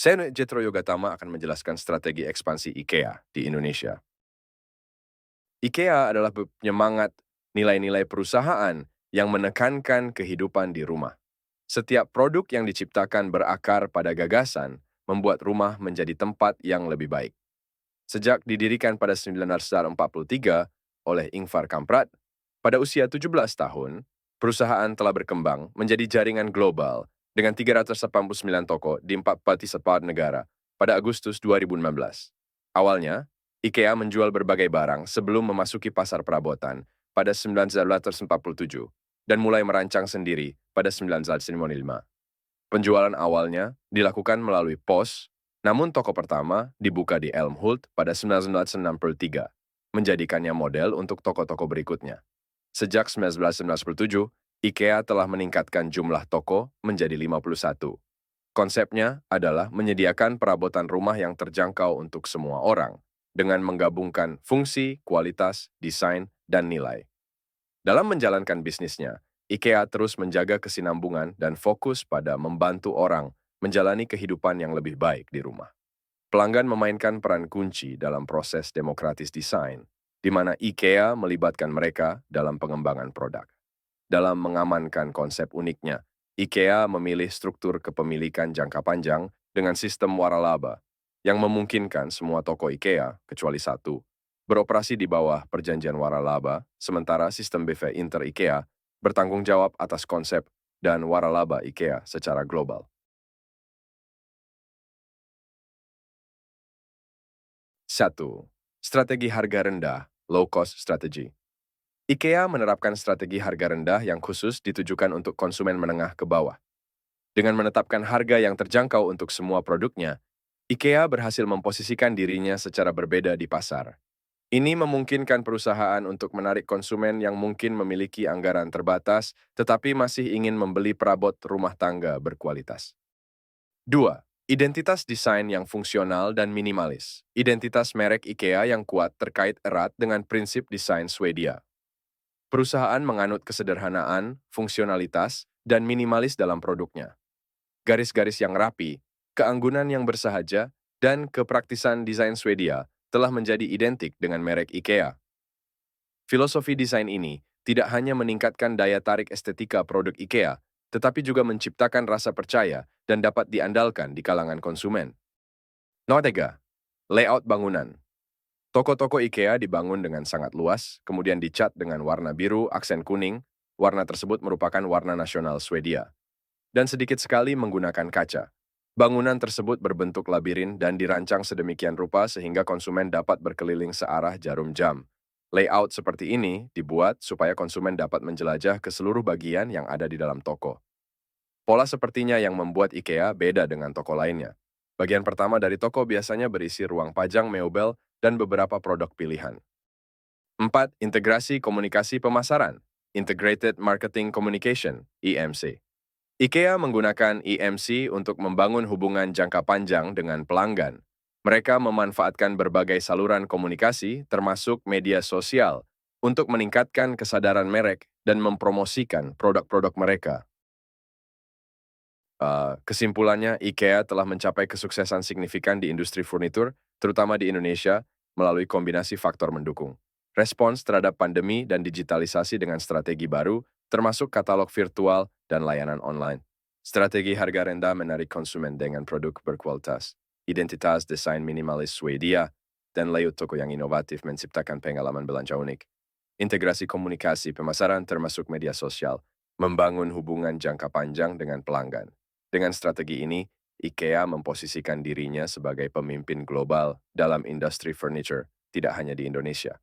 Saya Jetro Yogatama akan menjelaskan strategi ekspansi IKEA di Indonesia. IKEA adalah penyemangat nilai-nilai perusahaan yang menekankan kehidupan di rumah. Setiap produk yang diciptakan berakar pada gagasan membuat rumah menjadi tempat yang lebih baik. Sejak didirikan pada 1943 oleh Ingvar Kamprad, pada usia 17 tahun, perusahaan telah berkembang menjadi jaringan global dengan 389 toko di 44 negara pada Agustus 2016. Awalnya, IKEA menjual berbagai barang sebelum memasuki pasar perabotan pada 1947 dan mulai merancang sendiri pada 1955. Penjualan awalnya dilakukan melalui pos, namun toko pertama dibuka di Elmhult pada 1963, menjadikannya model untuk toko-toko berikutnya. Sejak 1997, IKEA telah meningkatkan jumlah toko menjadi 51. Konsepnya adalah menyediakan perabotan rumah yang terjangkau untuk semua orang, dengan menggabungkan fungsi, kualitas, desain, dan nilai. Dalam menjalankan bisnisnya, IKEA terus menjaga kesinambungan dan fokus pada membantu orang menjalani kehidupan yang lebih baik di rumah. Pelanggan memainkan peran kunci dalam proses demokratis desain, di mana IKEA melibatkan mereka dalam pengembangan produk. Dalam mengamankan konsep uniknya, IKEA memilih struktur kepemilikan jangka panjang dengan sistem waralaba, yang memungkinkan semua toko IKEA, kecuali satu, beroperasi di bawah perjanjian waralaba, sementara sistem BV Inter IKEA bertanggung jawab atas konsep dan waralaba IKEA secara global. 1. Strategi harga rendah, low cost strategy. IKEA menerapkan strategi harga rendah yang khusus ditujukan untuk konsumen menengah ke bawah. Dengan menetapkan harga yang terjangkau untuk semua produknya, IKEA berhasil memposisikan dirinya secara berbeda di pasar. Ini memungkinkan perusahaan untuk menarik konsumen yang mungkin memiliki anggaran terbatas tetapi masih ingin membeli perabot rumah tangga berkualitas. 2. Identitas desain yang fungsional dan minimalis. Identitas merek IKEA yang kuat terkait erat dengan prinsip desain Swedia. Perusahaan menganut kesederhanaan, fungsionalitas, dan minimalis dalam produknya. Garis-garis yang rapi, keanggunan yang bersahaja, dan kepraktisan desain Swedia telah menjadi identik dengan merek IKEA. Filosofi desain ini tidak hanya meningkatkan daya tarik estetika produk IKEA, tetapi juga menciptakan rasa percaya dan dapat diandalkan di kalangan konsumen. Nomor 3. Layout bangunan. Toko-toko IKEA dibangun dengan sangat luas, kemudian dicat dengan warna biru aksen kuning. Warna tersebut merupakan warna nasional Swedia. Dan sedikit sekali menggunakan kaca. Bangunan tersebut berbentuk labirin dan dirancang sedemikian rupa sehingga konsumen dapat berkeliling searah jarum jam. Layout seperti ini dibuat supaya konsumen dapat menjelajah ke seluruh bagian yang ada di dalam toko. Pola sepertinya yang membuat IKEA beda dengan toko lainnya. Bagian pertama dari toko biasanya berisi ruang pajang meubel dan beberapa produk pilihan. 4. Integrasi komunikasi pemasaran, Integrated Marketing Communication, IMC. IKEA menggunakan IMC untuk membangun hubungan jangka panjang dengan pelanggan. Mereka memanfaatkan berbagai saluran komunikasi, termasuk media sosial, untuk meningkatkan kesadaran merek dan mempromosikan produk-produk mereka. Kesimpulannya, IKEA telah mencapai kesuksesan signifikan di industri furnitur, terutama di Indonesia, melalui kombinasi faktor mendukung. Respons terhadap pandemi dan digitalisasi dengan strategi baru, termasuk katalog virtual dan layanan online. Strategi harga rendah menarik konsumen dengan produk berkualitas, identitas desain minimalis Swedia, dan layout toko yang inovatif menciptakan pengalaman belanja unik. Integrasi komunikasi pemasaran termasuk media sosial, membangun hubungan jangka panjang dengan pelanggan. Dengan strategi ini, IKEA memposisikan dirinya sebagai pemimpin global dalam industri furniture, tidak hanya di Indonesia,